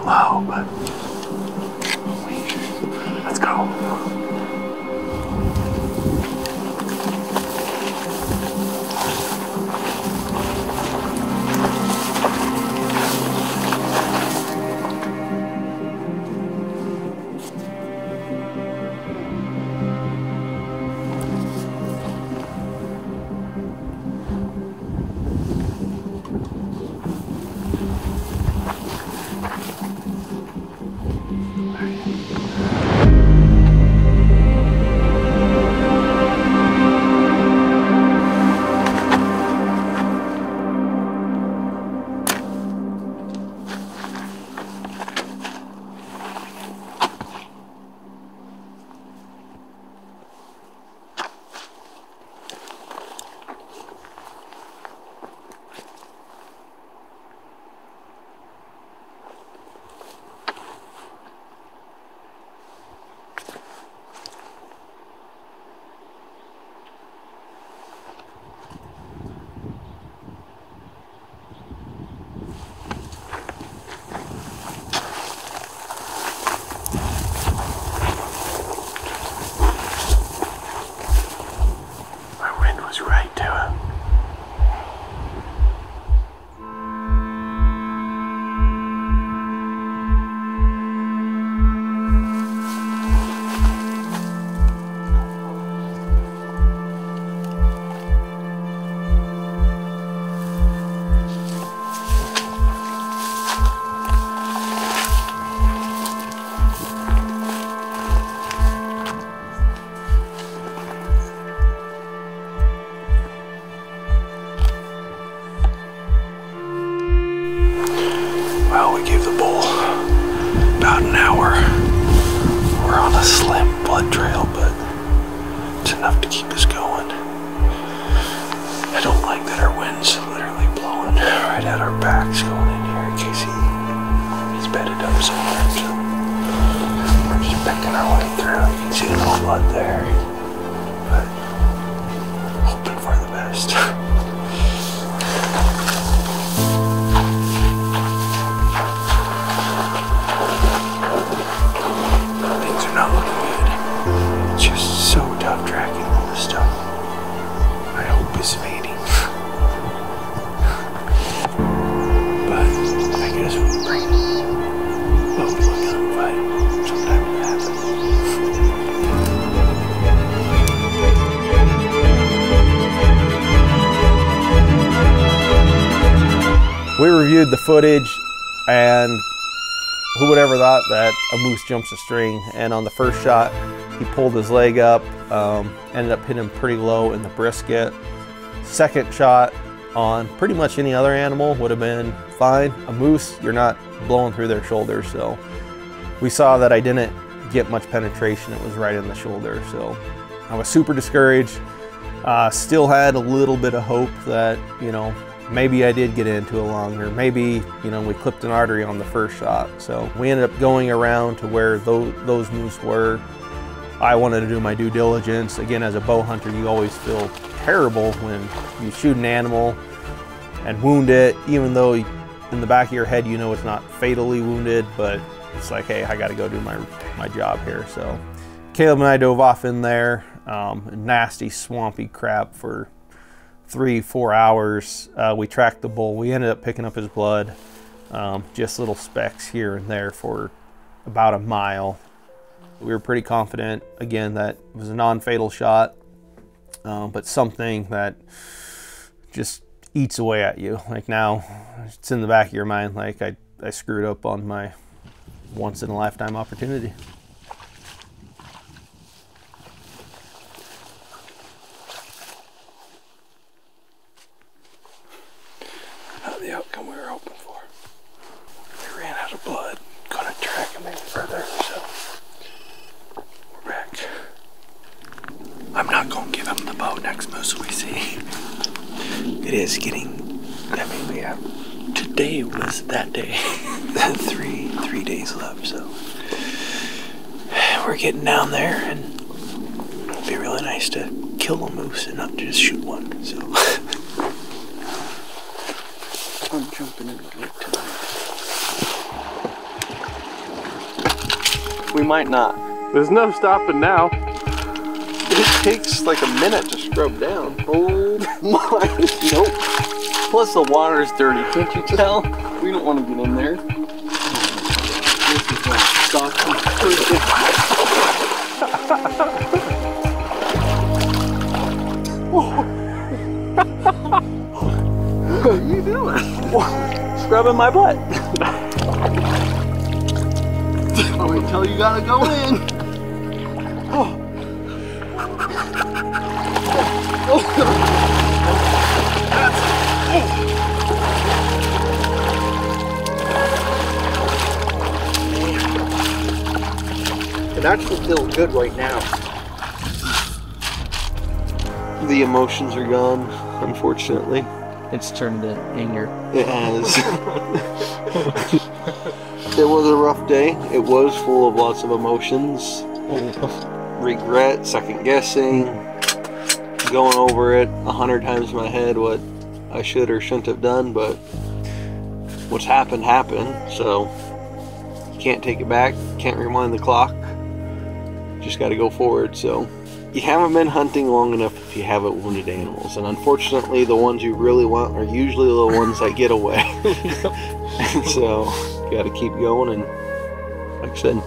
low, but let's go. Well, we gave the bull about an hour. We're on a slim blood trail, but it's enough to keep us going. I don't like that our wind's literally blowing right at our backs going in here in case he's bedded up somewhere. So we're just picking our way through. You can see a little blood there, but hoping for the best. Tough tracking all this stuff. I hope it's fading. But I guess we'll bring what we look on, but sometime it happens. We reviewed the footage, and who would ever thought that a moose jumps a string? And on the first shot, he pulled his leg up, ended up hitting him pretty low in the brisket. Second shot on pretty much any other animal would have been fine. A moose, you're not blowing through their shoulders, so we saw that I didn't get much penetration. It was right in the shoulder, so I was super discouraged. Still had a little bit of hope that, you know, maybe I did get into a longer, maybe, you know, we clipped an artery on the first shot. So we ended up going around to where those moose were. I wanted to do my due diligence. Again, as a bow hunter, you always feel terrible when you shoot an animal and wound it, even though in the back of your head you know it's not fatally wounded, but it's like, hey, I gotta go do my job here. So Caleb and I dove off in there, nasty swampy crap for 3-4 hours. We tracked the bull. We ended up picking up his blood, just little specks here and there for about a mile. We were pretty confident, again, that it was a non-fatal shot, but something that just eats away at you. Like now, it's in the back of your mind, like I screwed up on my once in a lifetime opportunity. Not the outcome we were hoping for. We ran out of blood. Couldn't track him any further, so we're back. I'm not gonna give him the bow next moose we see. It is getting, I mean, yeah, today was that day. three days left, so we're getting down there, and it'd be really nice to kill a moose and not just shoot one, so I'm jumping into it tonight. We might not. There's no stopping now. It takes like a minute to scrub down. Oh my, nope. Plus the water's dirty, can't you tell? We don't want to get in there. This is what stops me. What are you doing? Scrubbing my butt. I'll wait until you gotta go in. Oh. It actually feels good right now. The emotions are gone, unfortunately. It's turned to anger. It has. It was a rough day. It was full of lots of emotions. Regret, second guessing, going over it 100 times in my head what I should or shouldn't have done, but what's happened happened, so can't take it back, can't rewind the clock, just got to go forward. So you haven't been hunting long enough if you haven't wounded animals, and unfortunately the ones you really want are usually the ones that get away. And so you got to keep going, and like I said,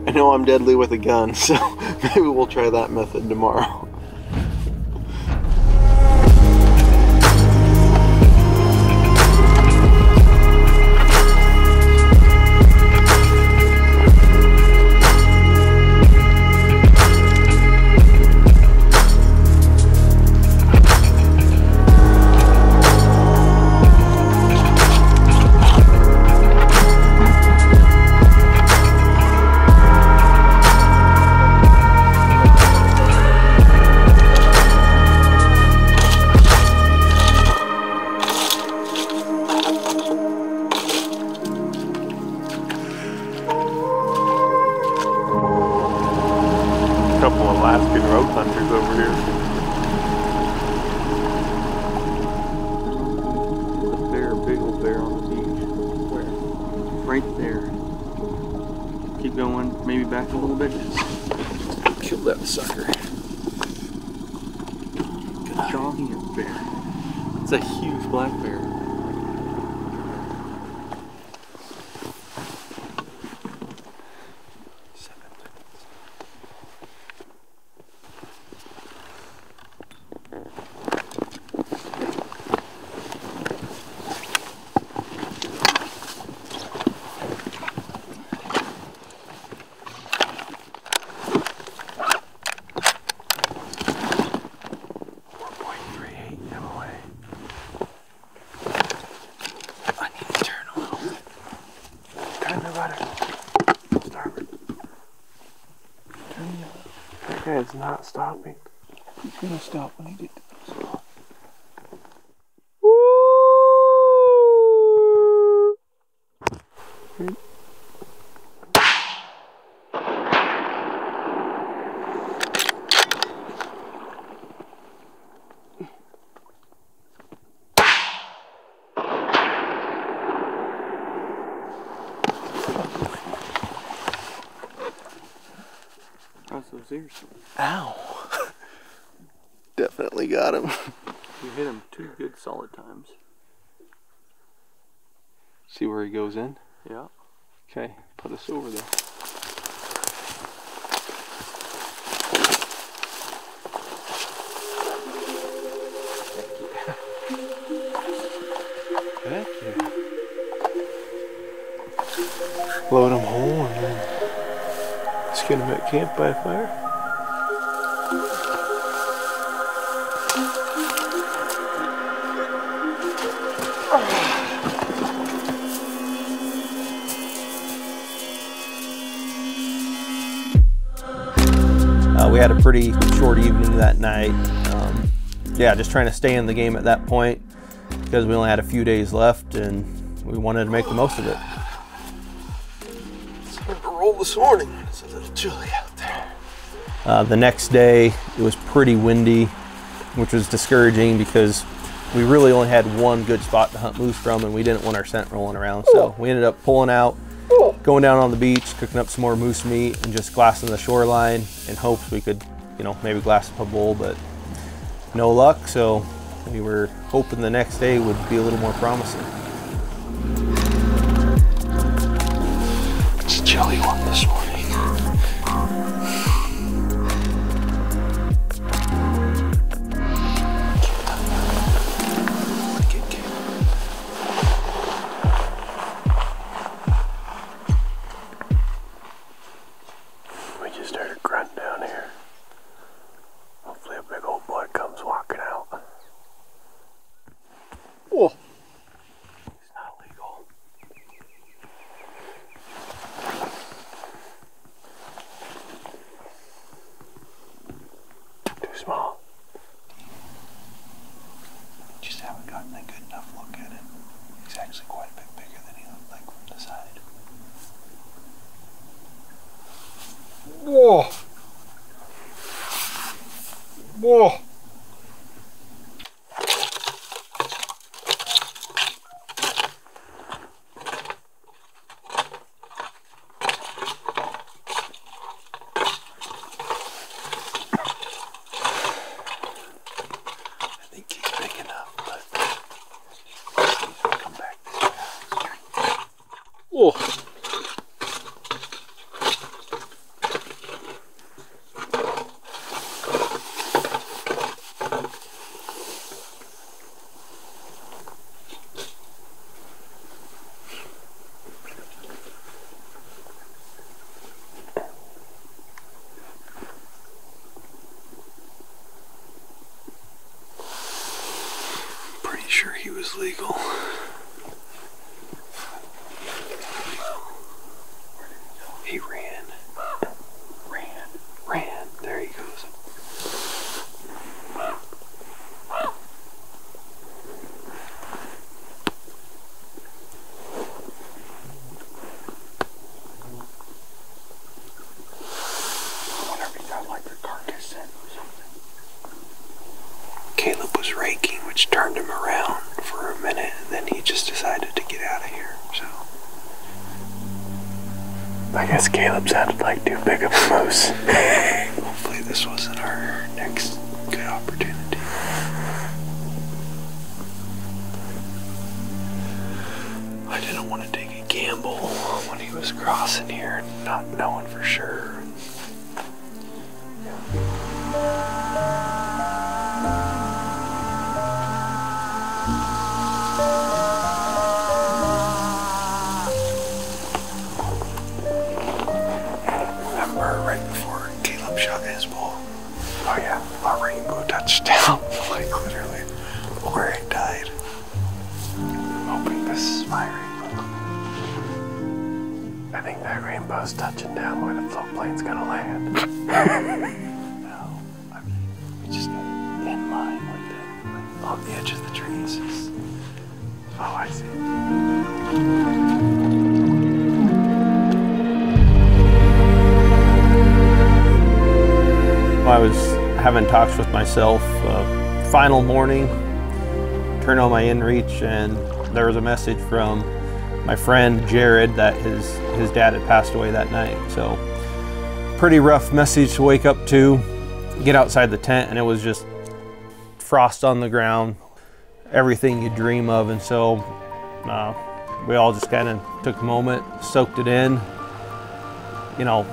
I know I'm deadly with a gun, so maybe we'll try that method tomorrow. Couple of Alaskan road hunters over here. A bear, big old bear on the beach. Where? Right there. Keep going, maybe back a little bit. Kill that sucker. Good giant bear. It's a huge black bear. That guy's not stopping. He's gonna stop when he gets to the spot. How's those ears? Ow! Definitely got him. You hit him 2 good solid times. See where he goes in? Yeah. Okay, put us over there. back here. Load them whole and then skin them at camp by fire. We had a pretty short evening that night. Yeah, just trying to stay in the game at that point because we only had a few days left and we wanted to make the most of it. Starting to roll this morning. It's a little chilly out there. The next day, it was pretty windy, which was discouraging because we really only had one good spot to hunt moose from and we didn't want our scent rolling around. So we ended up pulling out, going down on the beach, cooking up some more moose meat and just glassing the shoreline in hopes we could, you know, maybe glass up a bull, but no luck. So we were hoping the next day would be a little more promising. It's a chilly one this morning. We just started grunting down here. Hopefully a big old boy comes walking out. Whoa. He's not legal. Too small. Just haven't gotten a good enough look at it. He's actually quite a bit bigger than he looked like from the side. Whoa. Whoa. I think he's big enough, but he's gonna come back this way. Whoa. Pretty sure he was legal. He ran. Ran. There he goes. I wonder if he got like the carcass scent or something. Caleb was raking, which turned him around for a minute, and then he just decided to get out of here, so. I guess Caleb sounded like too big of a moose. Hopefully this wasn't our next good opportunity. I didn't want to take a gamble when he was crossing here, not knowing for sure. Remember right before Caleb shot his bull? Oh yeah, a rainbow touchdown. Like literally, where it died. I'm hoping this is my rainbow. I think that rainbow's touching down where the float plane's gonna land. No, I mean, we just got it in line with it, like on the edge of the trees. Oh, I see. I was having talks with myself, final morning, turned on my inReach and there was a message from my friend Jared that his dad had passed away that night. So pretty rough message to wake up to, get outside the tent and it was just frost on the ground, everything you dream of. And so we all just kind of took a moment, soaked it in, you know,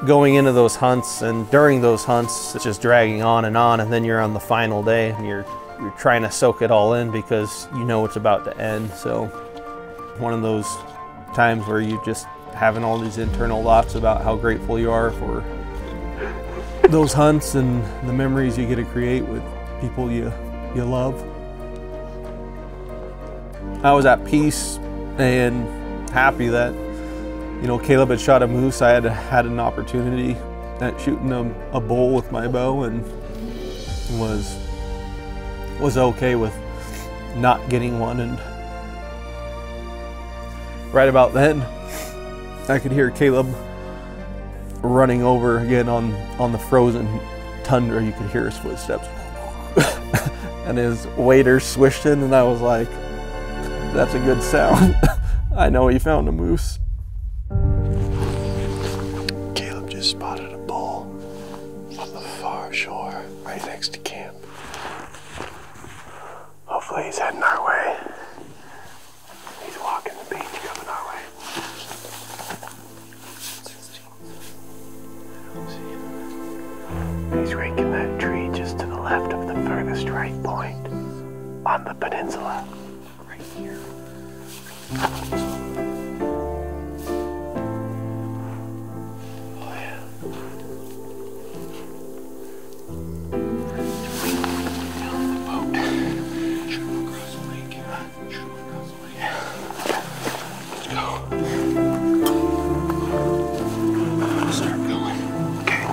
going into those hunts and during those hunts, it's just dragging on and then you're on the final day and you're you're trying to soak it all in because you know it's about to end. So one of those times where you just having all these internal thoughts about how grateful you are for those hunts and the memories you get to create with people you love. I was at peace and happy that, you know, Caleb had shot a moose. I had an opportunity at shooting a bull with my bow, and was okay with not getting one. And right about then, I could hear Caleb running over again on the frozen tundra. You could hear his footsteps and his waders swishing, and I was like, that's a good sound. I know he found a moose. Caleb just spotted a bull on the far shore, right next to camp. Hopefully he's heading our way. He's walking the beach coming our way. He's raking that tree just to the left of the furthest right point on the peninsula. Right here. Oh yeah. Down the boat. Shoot him across the lake. Shoot him across the lake. Let's go. Start going. Okay.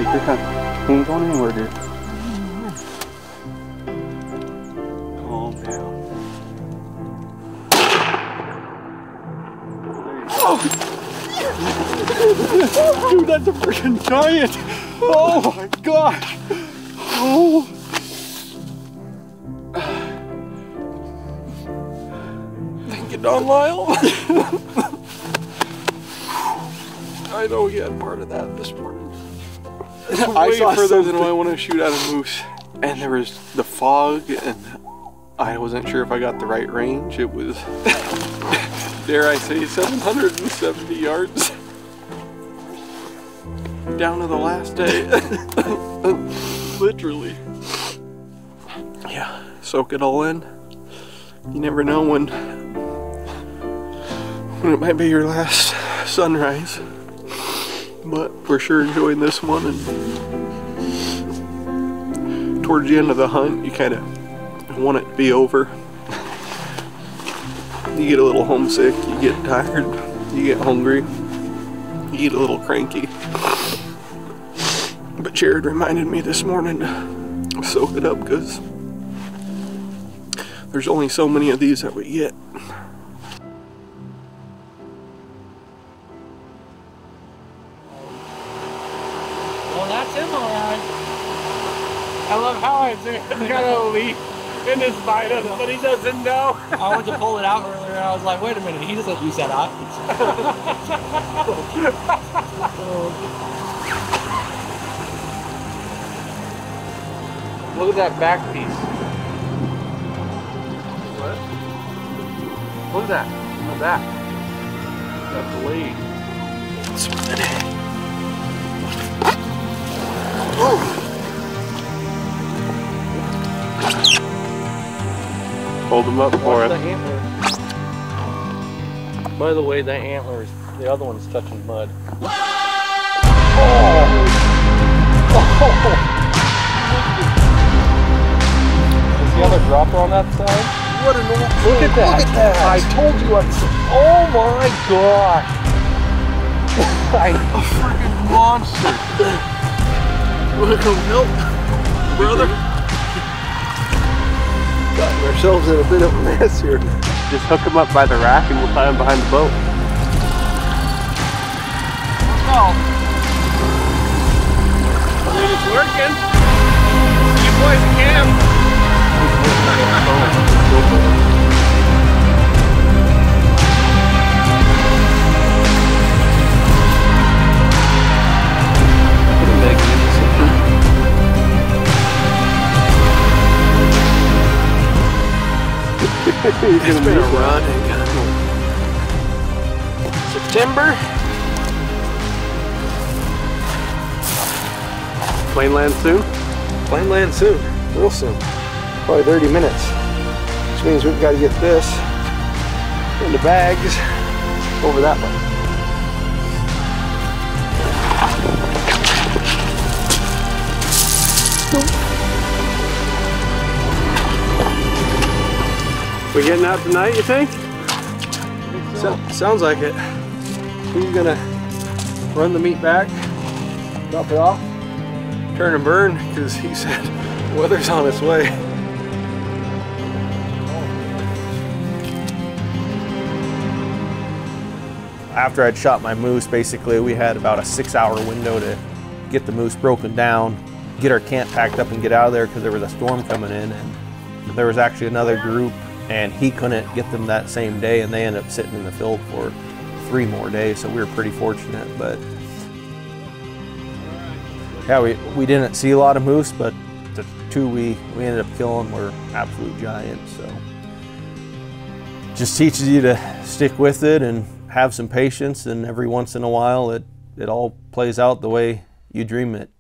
Take your time. He ain't going anywhere, dude. Calm down. Oh! Dude, that's a freaking giant! Oh my gosh! Oh! Thank you, Don Lyle. I know he had part of that this morning. I saw further than I want to shoot at a moose, and there was the fog, and I wasn't sure if I got the right range. It was, dare I say, 770 yards down to the last day. Literally. Yeah, soak it all in. You never know when it might be your last sunrise. But we're sure enjoying this one, and towards the end of the hunt you kind of want it to be over. You get a little homesick, you get tired, you get hungry, you get a little cranky. But Jared reminded me this morning to soak it up because there's only so many of these that we get. I love how it's got a leaf in his bite of it, but he doesn't know. I went to pull it out earlier and I was like, wait a minute, he doesn't use that eye. Look at that back piece. What? Look at that. Look at that. That's the lead. Hold them up for The us. antler. By the way, the antlers, the other one's touching mud. Is the other dropper on that side? What an old Look at that! Look at that! I told you oh my gosh! A freaking monster! You wanna come help, brother? Gotten ourselves in a bit of a mess here. Just hook them up by the rack and we'll tie them behind the boat. Oh. I mean, it's working. You boys can. It's been a run. September. Plane land soon? Plane land soon. Real soon. Probably 30 minutes. Which means we've got to get this into bags over that way. We getting out tonight, you think? Sounds like it. He's gonna run the meat back, drop it off, turn and burn, because he said weather's on its way. After I'd shot my moose, basically we had about a 6-hour window to get the moose broken down, get our camp packed up and get out of there because there was a storm coming in, and there was actually another group and he couldn't get them that same day, and they ended up sitting in the field for 3 more days, so we were pretty fortunate. But yeah, we didn't see a lot of moose, but the 2 we ended up killing were absolute giants. So just teaches you to stick with it and have some patience, and every once in a while it all plays out the way you dream it.